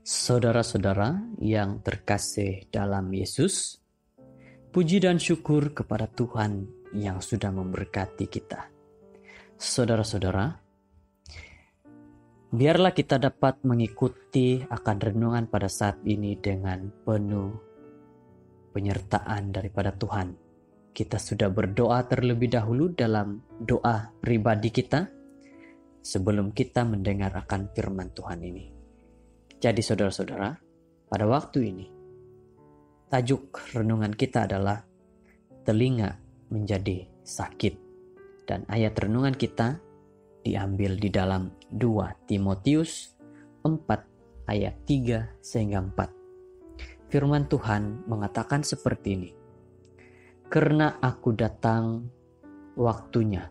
Saudara-saudara yang terkasih dalam Yesus, puji dan syukur kepada Tuhan yang sudah memberkati kita. Saudara-saudara, biarlah kita dapat mengikuti akan renungan pada saat ini dengan penuh penyertaan daripada Tuhan. Kita sudah berdoa terlebih dahulu dalam doa pribadi kita sebelum kita mendengar akan firman Tuhan ini. Jadi saudara-saudara, pada waktu ini, tajuk renungan kita adalah telinga menjadi sakit. Dan ayat renungan kita diambil di dalam 2 Timotius 4 ayat 3 sehingga 4. Firman Tuhan mengatakan seperti ini. Karena aku datang waktunya,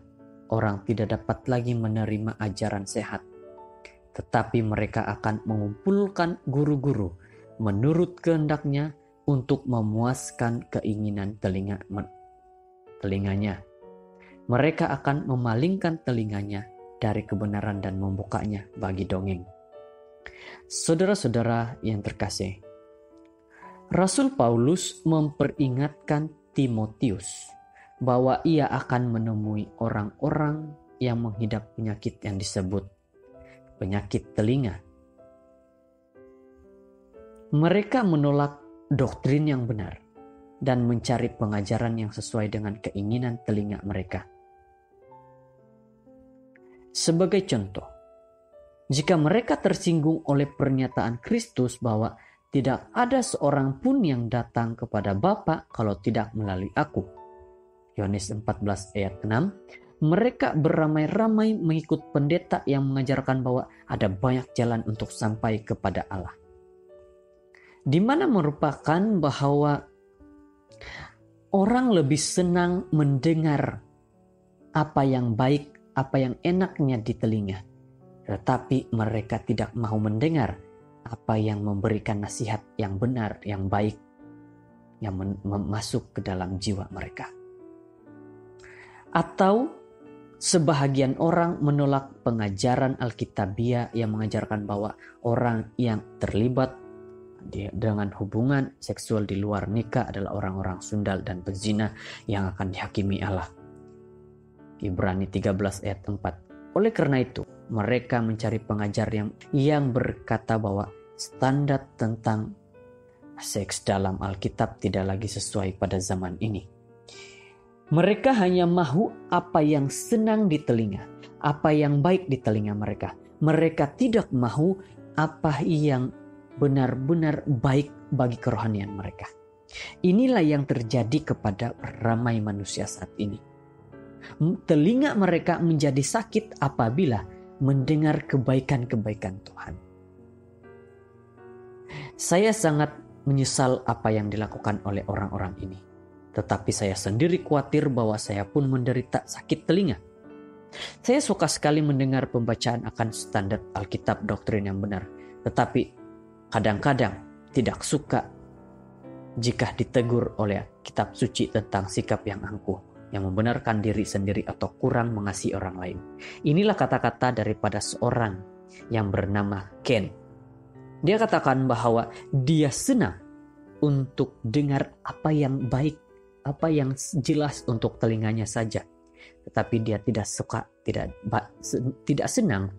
orang tidak dapat lagi menerima ajaran sehat. Tetapi mereka akan mengumpulkan guru-guru menurut kehendaknya untuk memuaskan keinginan telinganya. Mereka akan memalingkan telinganya dari kebenaran dan membukanya bagi dongeng. Saudara-saudara yang terkasih, Rasul Paulus memperingatkan Timotius bahwa ia akan menemui orang-orang yang mengidap penyakit yang disebut penyakit telinga. Mereka menolak doktrin yang benar dan mencari pengajaran yang sesuai dengan keinginan telinga mereka. Sebagai contoh, jika mereka tersinggung oleh pernyataan Kristus bahwa tidak ada seorang pun yang datang kepada Bapa kalau tidak melalui aku, Yohanes 14 ayat 6, mereka beramai-ramai mengikut pendeta yang mengajarkan bahwa ada banyak jalan untuk sampai kepada Allah. Di mana merupakan bahwa orang lebih senang mendengar apa yang baik, apa yang enaknya di telinga. Tetapi mereka tidak mau mendengar apa yang memberikan nasihat yang benar, yang baik, yang masuk ke dalam jiwa mereka. Atau sebahagian orang menolak pengajaran Alkitabiah yang mengajarkan bahwa orang yang terlibat dengan hubungan seksual di luar nikah adalah orang-orang sundal dan pezina yang akan dihakimi Allah. Ibrani 13 ayat 4. Oleh karena itu, mereka mencari pengajar yang berkata bahwa standar tentang seks dalam Alkitab tidak lagi sesuai pada zaman ini. Mereka hanya mahu apa yang senang di telinga, apa yang baik di telinga mereka. Mereka tidak mahu apa yang benar-benar baik bagi kerohanian mereka. Inilah yang terjadi kepada ramai manusia saat ini. Telinga mereka menjadi sakit apabila mendengar kebaikan-kebaikan Tuhan. Saya sangat menyesal apa yang dilakukan oleh orang-orang ini. Tetapi saya sendiri khawatir bahwa saya pun menderita sakit telinga. Saya suka sekali mendengar pembacaan akan standar Alkitab doktrin yang benar. Tetapi kadang-kadang tidak suka jika ditegur oleh kitab suci tentang sikap yang angkuh, yang membenarkan diri sendiri atau kurang mengasihi orang lain. Inilah kata-kata daripada seorang yang bernama Ken. Dia katakan bahwa dia senang untuk dengar apa yang baik, apa yang jelas untuk telinganya saja. Tetapi dia tidak suka, tidak senang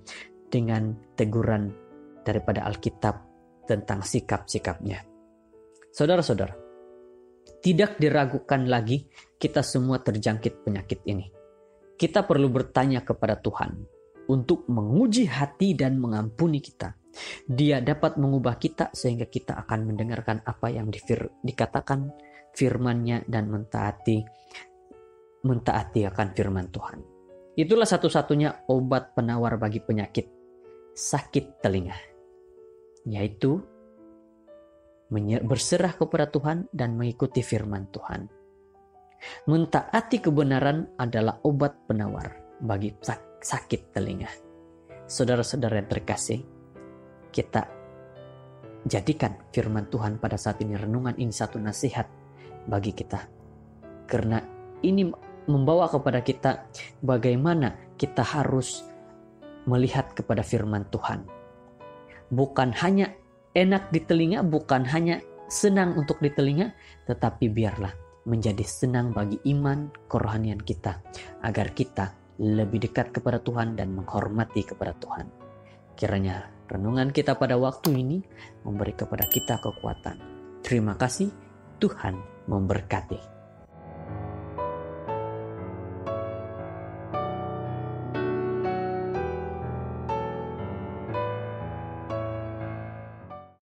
dengan teguran daripada Alkitab tentang sikap-sikapnya. Saudara-saudara, tidak diragukan lagi kita semua terjangkit penyakit ini. Kita perlu bertanya kepada Tuhan untuk menguji hati dan mengampuni kita. Dia dapat mengubah kita sehingga kita akan mendengarkan apa yang dikatakan firman-Nya dan mentaati akan firman Tuhan. Itulah satu-satunya obat penawar bagi penyakit sakit telinga, yaitu berserah kepada Tuhan dan mengikuti firman Tuhan. Mentaati kebenaran adalah obat penawar bagi sakit telinga. Saudara-saudara yang terkasih, kita jadikan firman Tuhan pada saat ini, renungan ini satu nasihat bagi kita. Karena ini membawa kepada kita bagaimana kita harus melihat kepada firman Tuhan. Bukan hanya enak di telinga bukan hanya senang untuk di telinga, tetapi biarlah menjadi senang bagi iman kerohanian kita, agar kita lebih dekat kepada Tuhan dan menghormati kepada Tuhan. Kiranya renungan kita pada waktu ini memberi kepada kita kekuatan. Terima kasih, Tuhan memberkati.